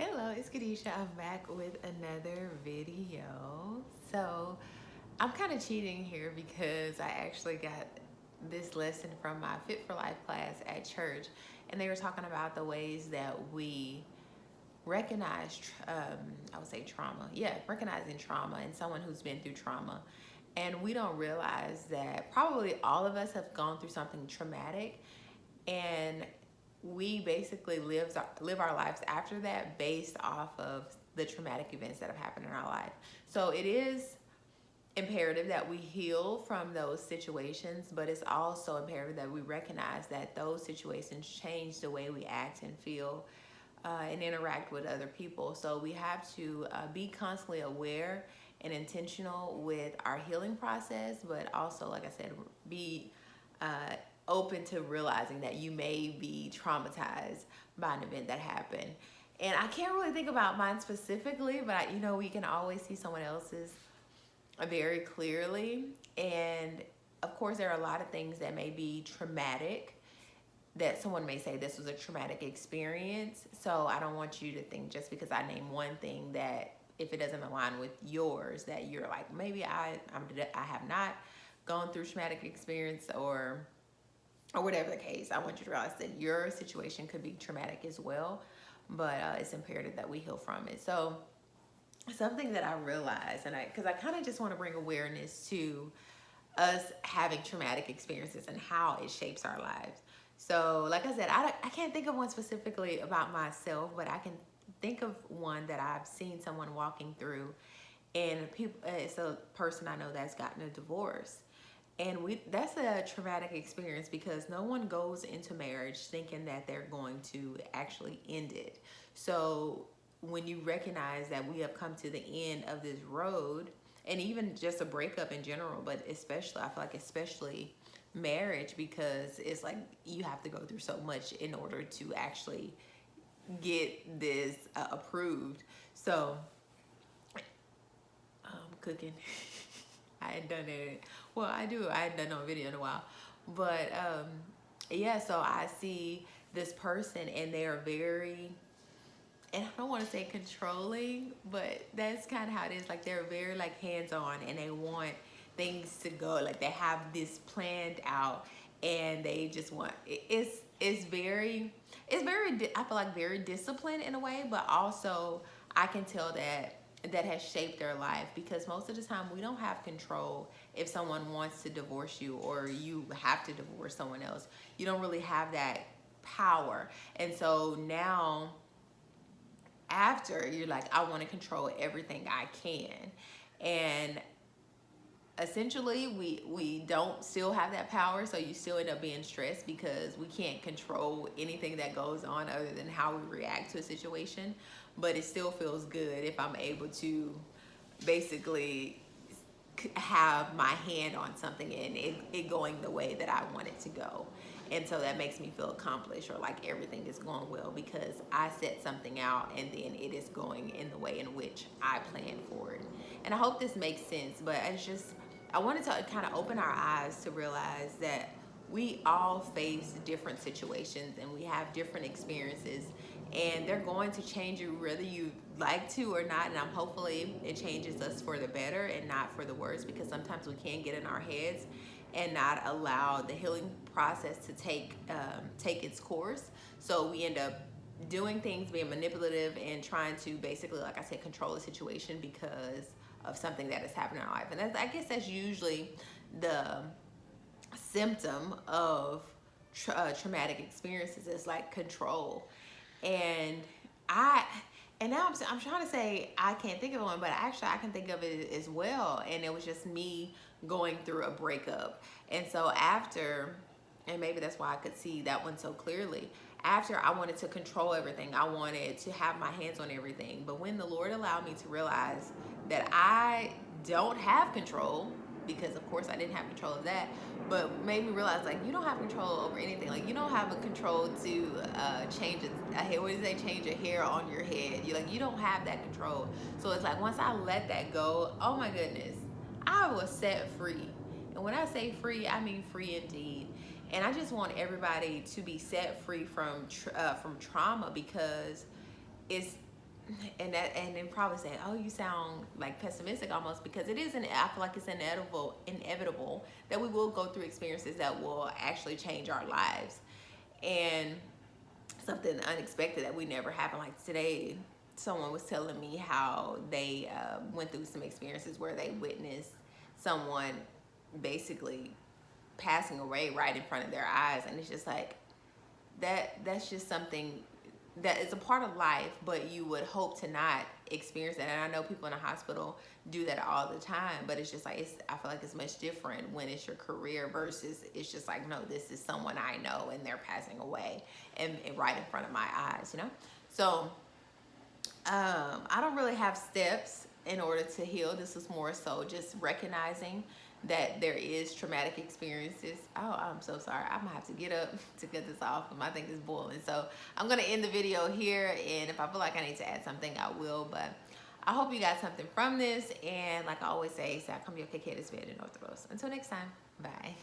Hello, it's Kadisha. I'm back with another video. So I'm kind of cheating here because I actually got this lesson from my Fit for Life class at church, and they were talking about the ways that we recognize, I would say trauma. Yeah, recognizing trauma and someone who's been through trauma. And we don't realize that probably all of us have gone through something traumatic, and we basically live our lives after that based off of the traumatic events that have happened in our life. So it is imperative that we heal from those situations, but it's also imperative that we recognize that those situations change the way we act and feel and interact with other people. So we have to be constantly aware and intentional with our healing process, but also, like I said, be open to realizing that you may be traumatized by an event that happened. And I can't really think about mine specifically, but we can always see someone else's very clearly. And of course, there are a lot of things that may be traumatic that someone may say this was a traumatic experience. So I don't want you to think just because I name one thing that if it doesn't align with yours that you're like, maybe I have not gone through traumatic experience or whatever the case. I want you to realize that your situation could be traumatic as well, but it's imperative that we heal from it. So something that I realized, because I kind of just want to bring awareness to us having traumatic experiences and how it shapes our lives. So, like I said, I can't think of one specifically about myself, but I can think of one that I've seen someone walking through, and it's a person I know that's gotten a divorce. And that's a traumatic experience because no one goes into marriage thinking that they're going to actually end it. So when you recognize that we have come to the end of this road, and even just a breakup in general, but especially, I feel like especially marriage, because it's like you have to go through so much in order to actually get this approved. So cooking. I hadn't done it. Well, I do. I hadn't done no video in a while. But yeah, so I see this person and they are very, and I don't want to say controlling, but that's kind of how it is. Like they're very like hands-on and they want things to go. Like they have this planned out and they just want I feel like very disciplined in a way, but also I can tell that has shaped their life because most of the time we don't have control if someone wants to divorce you or you have to divorce someone else. You don't really have that power. And so now after you're like, I want to control everything I can. And essentially we don't still have that power, so you still end up being stressed because we can't control anything that goes on other than how we react to a situation. But it still feels good if I'm able to basically have my hand on something and it going the way that I want it to go. And so that makes me feel accomplished or like everything is going well because I set something out and then it is going in the way in which I planned for it. And I hope this makes sense, but I wanted to kind of open our eyes to realize that we all face different situations and we have different experiences and they're going to change you whether you like to or not. And I'm hopefully it changes us for the better and not for the worse, because sometimes we can get in our heads and not allow the healing process to take its course. So we end up doing things, being manipulative and trying to basically, like I said, control the situation because of something that has happened in our life. And I guess that's usually the symptom of traumatic experiences, is like control. And I and now I'm trying to say I can't think of one, but actually I can think of it as well. And it was just me going through a breakup. And so after, and maybe that's why I could see that one so clearly. After, I wanted to control everything. I wanted to have my hands on everything. But when the Lord allowed me to realize that I don't have control, because of course I didn't have control of that, but made me realize like you don't have control over anything. Like you don't have a control to change a hair. What do they change a hair on your head? You don't have that control. So it's like once I let that go, oh my goodness, I was set free. And when I say free, I mean free indeed. And I just want everybody to be set free from trauma, because it's and then probably say, oh, you sound like pessimistic almost, because it is I feel like it's inevitable that we will go through experiences that will actually change our lives, and something unexpected that we never happened. Like today, someone was telling me how they went through some experiences where they witnessed someone basically passing away right in front of their eyes, and it's just like that's just something that is a part of life, but you would hope to not experience that. And I know people in the hospital do that all the time, but it's just like I feel like it's much different when it's your career versus it's just like, no, this is someone I know and they're passing away and right in front of my eyes, you know. So I don't really have steps in order to heal. This is more so just recognizing that there is traumatic experiences. Oh, I'm so sorry. I'm gonna have to get up to get this off. I think it's boiling. So I'm gonna end the video here, and if I feel like I need to add something, I will. But I hope you got something from this. And like I always say, se a cambiou que queres ver en otros. Until next time, bye.